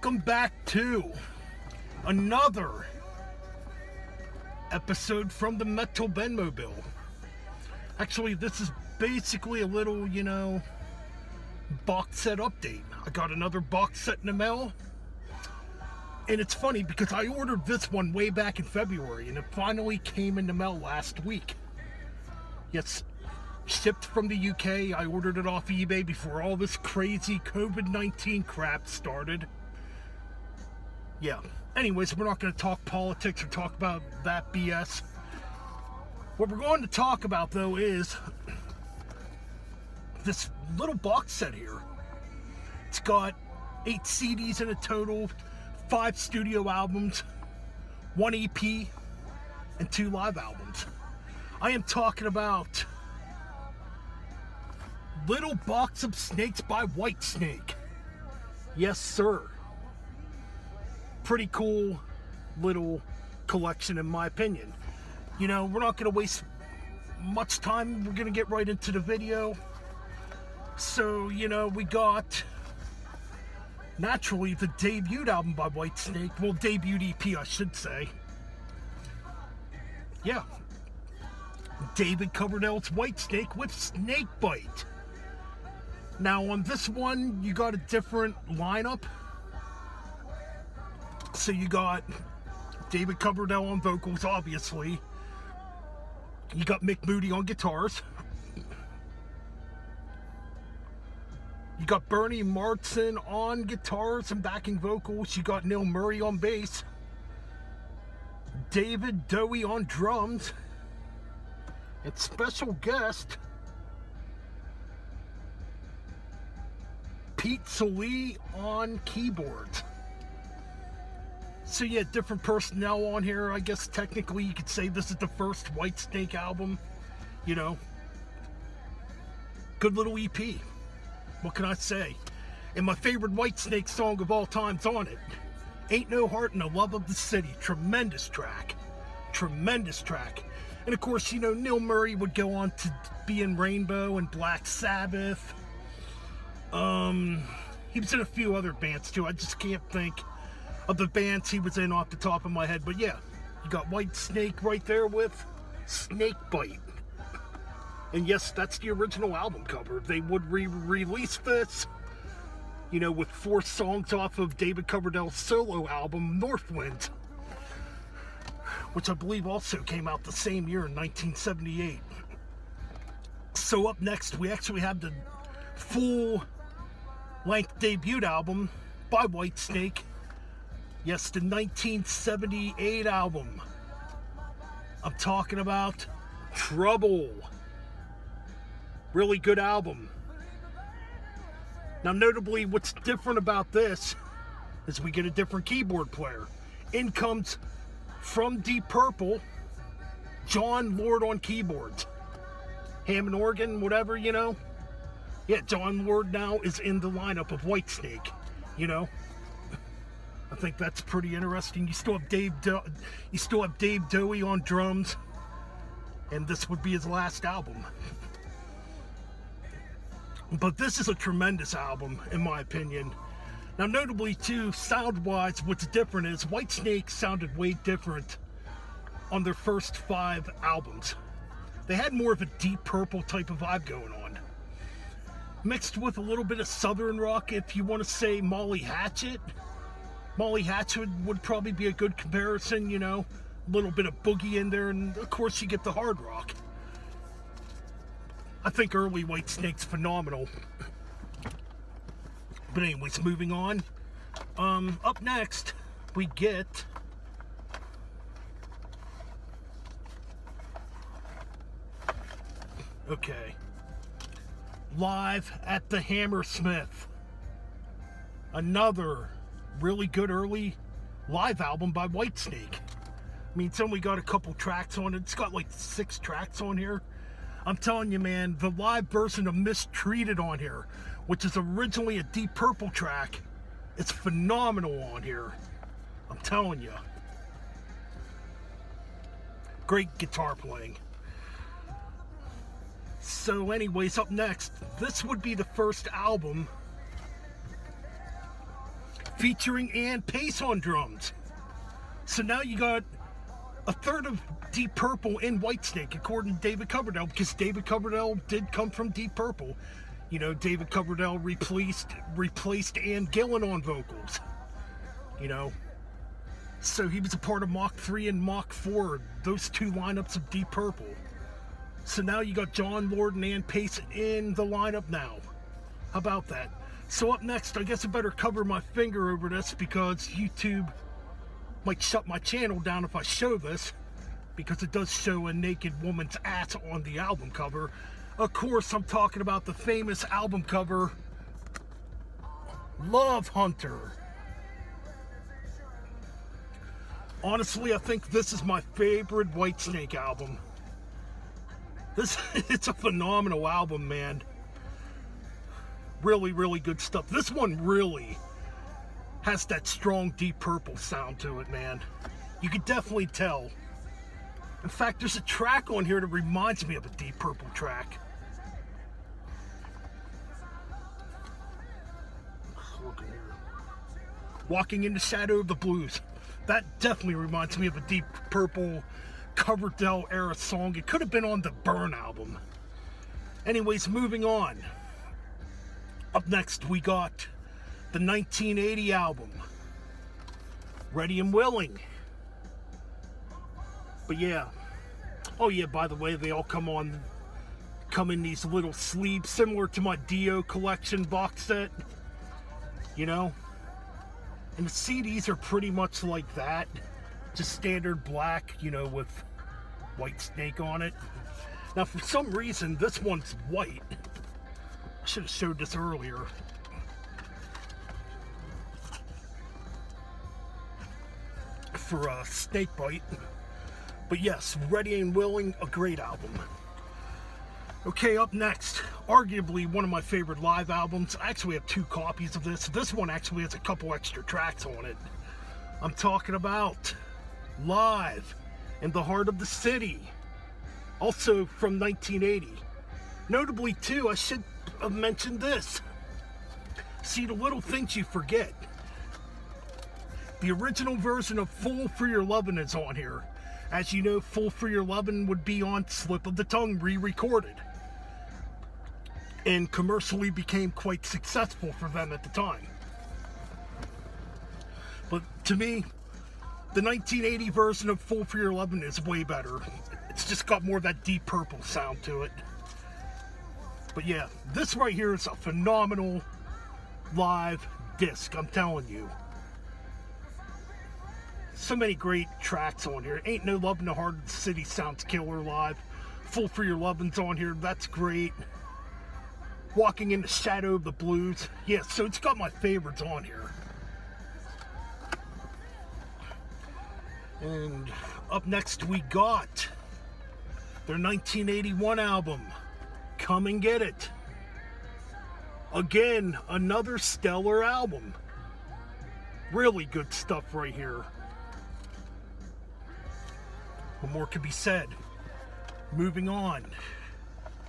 welcome back to another episode from the Metal Ben Mobile. Actually, this is basically a little, box set update. I got another box set in the mail. And it's funny because I ordered this one way back in February and it finally came in the mail last week. Yes, shipped from the UK. I ordered it off eBay before all this crazy COVID-19 crap started. Yeah. Anyways, we're not going to talk politics or talk about that BS. What we're going to talk about, though, is this little box set here. It's got 8 CDs in a total, 5 studio albums, 1 EP, and 2 live albums. I am talking about Little Box of Snakes by Whitesnake. Yes, sir. Pretty cool little collection in my opinion. We're not going to waste much time. We're going to get right into the video. So, we got naturally the debut album by Whitesnake. Well, debut EP, I should say. Yeah. David Coverdale's Whitesnake with Snakebite. Now, on this one, you got a different lineup. So you got David Coverdale on vocals, obviously. You got Mick Moody on guitars. You got Bernie Martin on guitars and backing vocals. You got Neil Murray on bass. David Dowie on drums. And special guest Pete Salee on keyboards. So yeah, different personnel on here. I guess technically you could say this is the first Whitesnake album. Good little EP. What can I say? And my favorite Whitesnake song of all time's on it. Ain't No Heart in the Love of the City. Tremendous track. Tremendous track. And of course, Neil Murray would go on to be in Rainbow and Black Sabbath. He was in a few other bands too. I just can't think of the bands he was in off the top of my head. But yeah, you got Whitesnake right there with Snakebite. And yes, that's the original album cover. They would re-release this, with 4 songs off of David Coverdale's solo album, Northwind, which I believe also came out the same year in 1978. So up next, we actually have the full-length debut album by Whitesnake. Yes, the 1978 album. I'm talking about Trouble. Really good album. Now, notably, what's different about this is we get a different keyboard player. In comes, from Deep Purple, John Lord on keyboards. Hammond organ, whatever, Yeah, John Lord now is in the lineup of Whitesnake, I think that's pretty interesting. You still have Dave Dowie on drums, and this would be his last album. But this is a tremendous album, in my opinion. Now, notably, too, sound-wise, what's different is Whitesnake sounded way different on their first 5 albums. They had more of a Deep Purple type of vibe going on. Mixed with a little bit of Southern rock, if you want to say Molly Hatchet. Molly Hatchet would probably be a good comparison, A little bit of boogie in there, and of course you get the hard rock. I think early Whitesnake's phenomenal. But anyways, moving on. Up next, we get Live at the Hammersmith. Another really good early live album by Whitesnake. It's only got a couple tracks on it. It's got like 6 tracks on here. I'm telling you, man, the live version of Mistreated on here, which is originally a Deep Purple track, it's phenomenal on here. I'm telling you. Great guitar playing. So anyways, up next, this would be the first album featuring Ann Pace on drums. So now you got a third of Deep Purple in Whitesnake, according to David Coverdale, because David Coverdale did come from Deep Purple. You know, David Coverdale replaced Ann Gillan on vocals. You know, so he was a part of Mach 3 and Mach 4, those two lineups of Deep Purple. So now you got John Lord and Ann Pace in the lineup now. How about that? So up next, I guess I better cover my finger over this because YouTube might shut my channel down if I show this, because it does show a naked woman's ass on the album cover. Of course, I'm talking about the famous album cover, Love Hunter. Honestly, I think this is my favorite Whitesnake album. It's a phenomenal album, man. Really, really good stuff. This one really has that strong Deep Purple sound to it, man. You can definitely tell. In fact, there's a track on here that reminds me of a Deep Purple track. Look here. Walking in the Shadow of the Blues. That definitely reminds me of a Deep Purple Coverdale era song. It could have been on the Burn album. Anyways, moving on. Up next, we got the 1980 album, Ready and Willing. But yeah. Oh yeah, by the way, they all come in these little sleeves, similar to my Dio collection box set. You know? And the CDs are pretty much like that. Just standard black, you know, with Whitesnake on it. Now, for some reason, this one's white. I should have showed this earlier. For Snakebite. But yes, Ready and Willing, a great album. Okay, up next, arguably one of my favorite live albums. I actually have 2 copies of this. This one actually has a couple extra tracks on it. I'm talking about Live in the Heart of the City, also from 1980. Notably, too, I should have mentioned this. See, the little things you forget. The original version of Fool for Your Lovin' is on here. As you know, Fool for Your Lovin' would be on Slip of the Tongue, re-recorded. And commercially became quite successful for them at the time. But to me, the 1980 version of Fool for Your Lovin' is way better. It's just got more of that Deep Purple sound to it. But yeah, this right here is a phenomenal live disc, I'm telling you. So many great tracks on here. Ain't No Love in the Heart of the City sounds killer live. Fool for Your Lovin's on here, that's great. Walking in the Shadow of the Blues. Yeah, so it's got my favorites on here. And up next we got their 1981 album, Come and Get It. Again, another stellar album. Really good stuff right here. What more could be said? Moving on.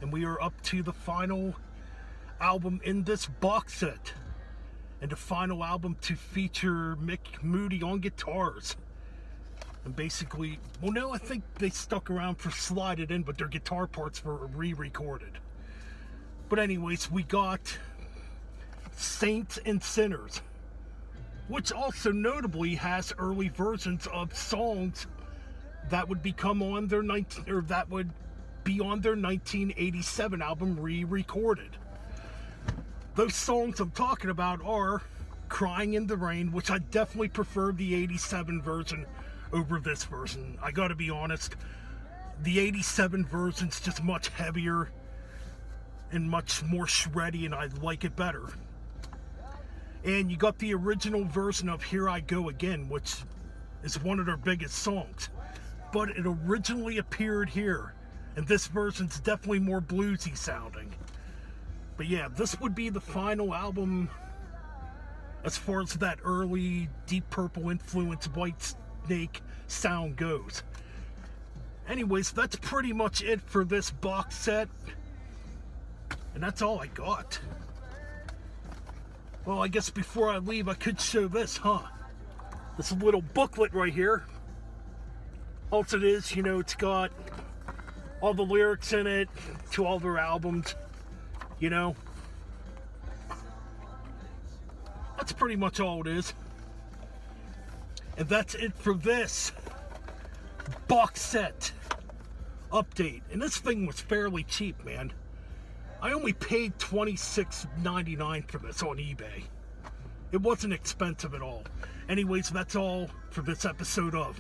And we are up to the final album in this box set. And the final album to feature Mick Moody on guitars. And basically, well, no, I think they stuck around for Slide It In, but their guitar parts were re-recorded. But anyways, we got Saints and Sinners, which also notably has early versions of songs that would become on their that would be on their 1987 album, re-recorded. Those songs I'm talking about are Crying in the Rain, which I definitely prefer the 87 version over this version. I gotta be honest, the 87 version's just much heavier and much more shreddy, and I like it better. And you got the original version of Here I Go Again, which is one of their biggest songs. But it originally appeared here, and this version's definitely more bluesy sounding. But yeah, this would be the final album as far as that early Deep Purple influence Whitesnake sound goes. Anyways, that's pretty much it for this box set. And that's all I got. Well, I guess before I leave, I could show this, huh? This little booklet right here. All it is, you know, it's got all the lyrics in it to all their albums, you know. That's pretty much all it is. And that's it for this box set update. And this thing was fairly cheap, man. I only paid $26.99 for this on eBay. It wasn't expensive at all. Anyways, that's all for this episode of